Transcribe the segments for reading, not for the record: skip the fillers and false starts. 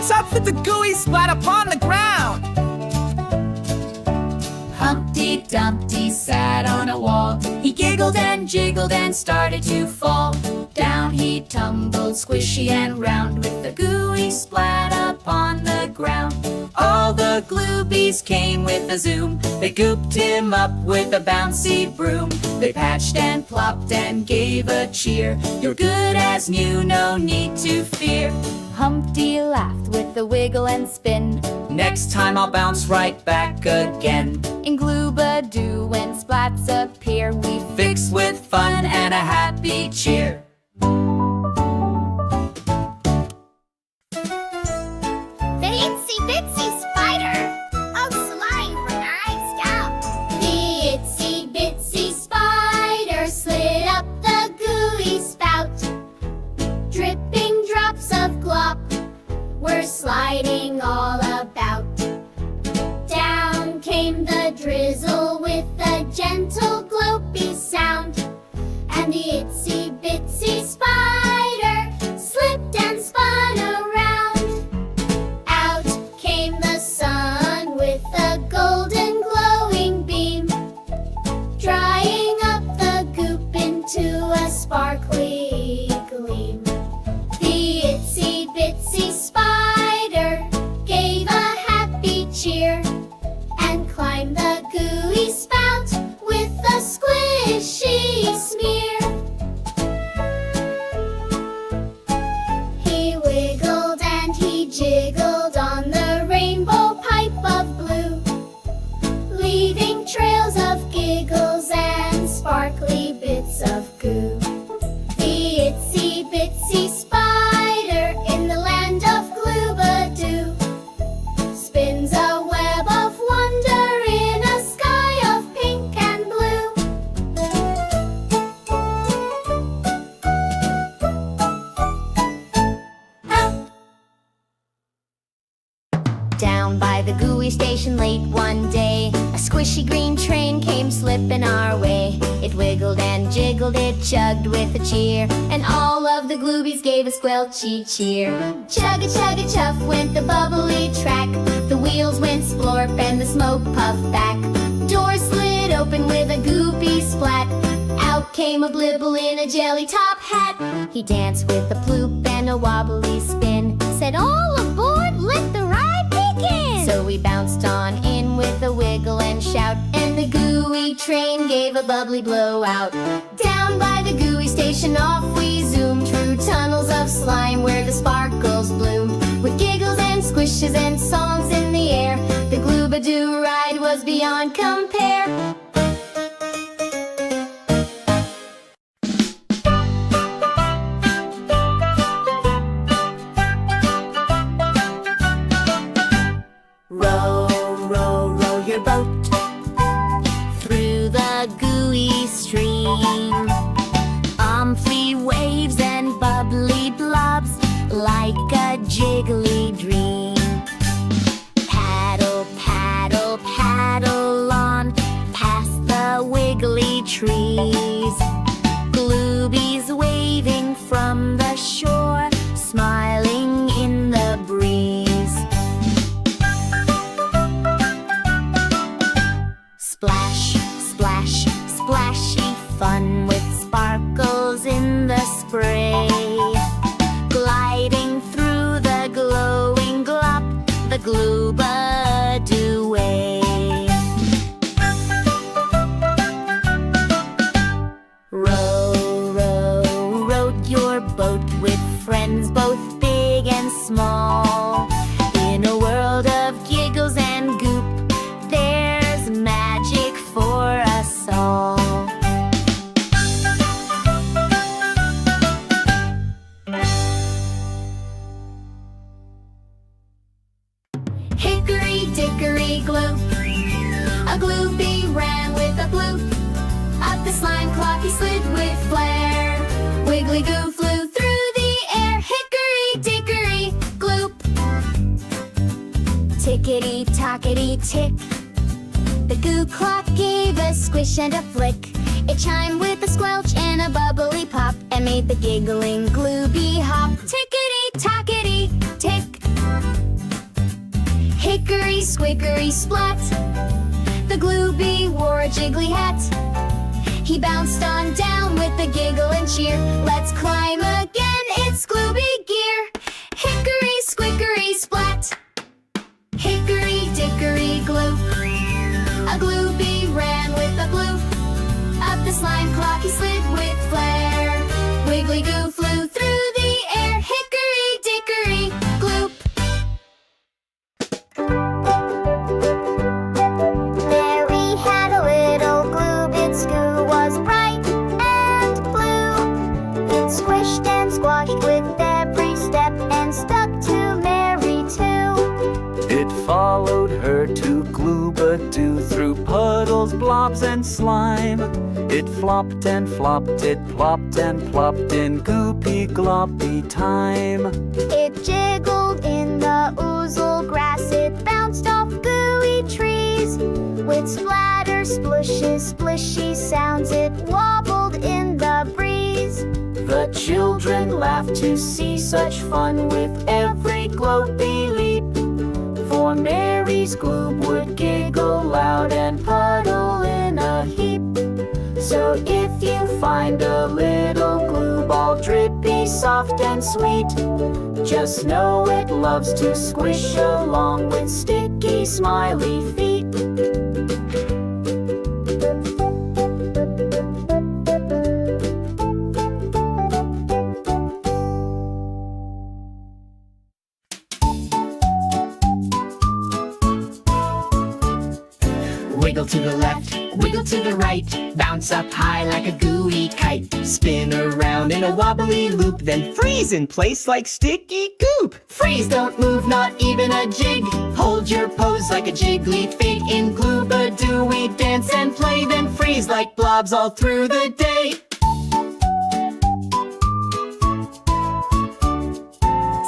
What's up with the gooey splat upon the ground? Humpty Dumpty sat on a wall. He giggled and jiggled and started to fall. Down he tumbled, squishy and round, with the gooey splat upon the ground. All the Gloobies came with a zoom. They gooped him up with a bouncy broom. They patched and plopped and gave a cheer. You're good as new, no need to fear. Humpty laughed with a wiggle and spin. Next time I'll bounce right back again. In Gloobadoo, when splats appear, we Fix with fun and a happy cheer. The Itsy Bitsy Spider! Oh, slime when I scout! The Itsy Bitsy Spider slid up the gooey spout. Dripping drops of glop were sliding all about. Down came the drizzle with a gentle glopey sound. And the Itsy Bitsy Spider slipped and spun around. Out came the sun with a golden glowing beam, drying up the goop into a sparkly gleam. The Itsy Bitsy Spider gave a happy cheer and climbed the gooey spout with a squishy smear. He wiggled and he jiggled on the rainbow pipe of blue, leaving trails of giggles and sparkly bits of goo. The Itsy Bitsy Spider in the land of Gloobadoo spins a web of wonder in a sky of pink and blue. Down by the Gooey Station late one day, a squishy green train came slipping our way. It wiggled and jiggled, it chugged with a cheer, and all of the Gloobies gave a squelchy cheer. Chug-a-chug-a-chuff went the bubbly track. The wheels went splorp and the smoke puffed back. Doors slid open with a goopy splat. Out came a blibble in a jelly top hat. He danced with a ploop and a wobbly spin, said, "All aboard, let the ride begin!" So we bounced on in with a wiggle and shout, and the gooey train gave a bubbly blowout. Down by the Gooey Station off we zoomed through tunnels of slime where the sparkles bloomed. With giggles and squishes and songs in the air, the Gloobadoo ride was beyond compare. Row, row, row your boat Through the gooey stream, umphy waves and bubbly blobs, like a jiggly dream. Paddle, paddle, paddle on past the wiggly trees. Gloobies waving from the shore, smiling in the breeze. Splash, splash, splashy fun with sparkles in the spray. Gliding through the glowing glop, the Gloobadoo way. Row, row, rowed your boat with friends both big and small. In a world of giggles and goop, there's magic for us all. Hickory Dickory Gloop, a Gloobie ran with a bloop. Up the slime clock he slid with flair. Wiggly goo flew through the air. Hickory Dickory Gloop. Tickety tockety tick, the goo clock gave a squish and a flick. It chimed with a squelch and a bubbly pop, and made the giggling Gloobie hop. Tickety tockety tick. Hickory, Squickery, Splat. The Gloobie wore a jiggly hat. He bounced on down with a giggle and cheer. Let's climb again, it's Gloobie gear. Hickory, Squickery, Splat. Hickory Dickory Gloop. A Gloobie ran with a bloop. Up the slime clock he slid with flair. Wiggly Goo flew through the air. Hickory Dickory Gloop. Mary had a little Gloob. Its goo was bright and blue. It squished and squashed with every step and stuck to Mary too. It followed her to Gloobadoo through puddles, blobs, and slime. It flopped and flopped, it plopped and plopped in goopy gloppy time. It jiggled in the oozle grass. It bounced off gooey trees. With splatter, splishes, splishy sounds, it wobbled in the breeze. The children laughed to see such fun with every glopy leap. For Mary's Gloob would giggle loud and puddle in a heap. So if you find a little Gloob all drippy, soft and sweet, just know it loves to squish along with sticky, smiley feet. Wiggle to the left, wiggle to the right, bounce up high like a gooey kite. Spin around in a wobbly loop, then freeze in place like sticky goop. Freeze, don't move, not even a jig. Hold your pose like a jiggly fig. In Gloobadoo we dance and play, then freeze like blobs all through the day.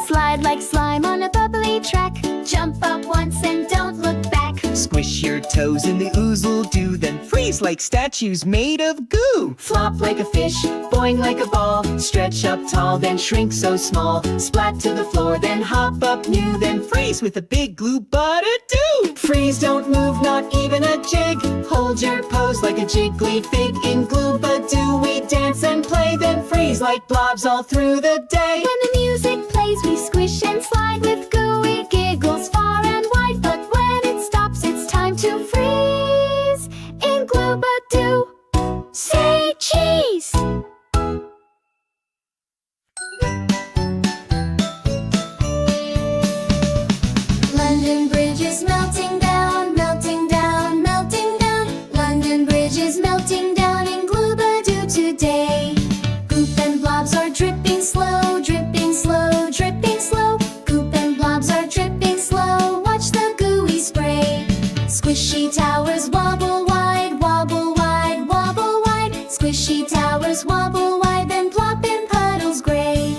Slide like slime on a bubbly track. Jump up once and don't look back. Squish your toes in the oozle dew, then freeze like statues made of goo. Flop like a fish, boing like a ball. Stretch up tall, then shrink so small. Splat to the floor, then hop up new. Then freeze with a big Gloobadoo. Freeze, don't move, not even a jig. Hold your pose like a jiggly fig. In Gloobadoo we dance and play, then freeze like blobs all through the day. When the music plays, we squish and slide with gooey giggles far and wide. But when it stops, it's time to freeze. In Gloobadoo, say cheese. London Bridge is melting down, melting down, melting down. London Bridge is melting down in Gloobadoo today. Goop and blobs are dripping slow, dripping slow, dripping slow. Goop and blobs are dripping slow. Watch the gooey spray. Squishy towers wobble wide, wobble wide, wobble wide. Squishy towers wobble wide, then plop in puddles gray.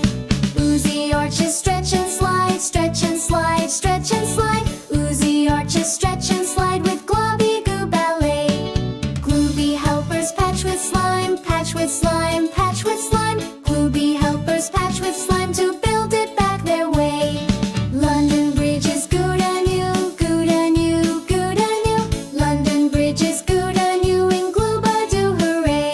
Oozy arches stretch and slide, stretch and slide, stretch and slide. Oozy arches stretch and slide with globby goo ballet. Glooby helpers patch with slime, patch with slime, patch with slime. Glooby helpers patch with slime to build it back their way. London Bridge is good and new, good and new, good and new. London Bridge is good and new in Gloobadoo, hooray.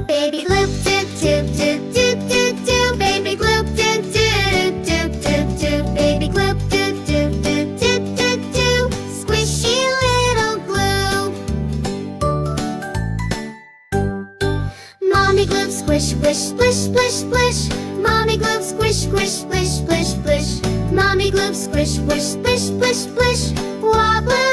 Baby Gloob, doo doo doo doo doo doo. Baby Gloob, doo doo doo doo doo. Baby Gloob, doo doo doo doo doo doo. Squishy little Gloob. Mommy Gloob, squish, squish, splish, splish, splish. Mommy Gloob, squish, squish, splish, splish, splish. Mommy Gloob, squish, squish, splish, splish, splish. Wobbly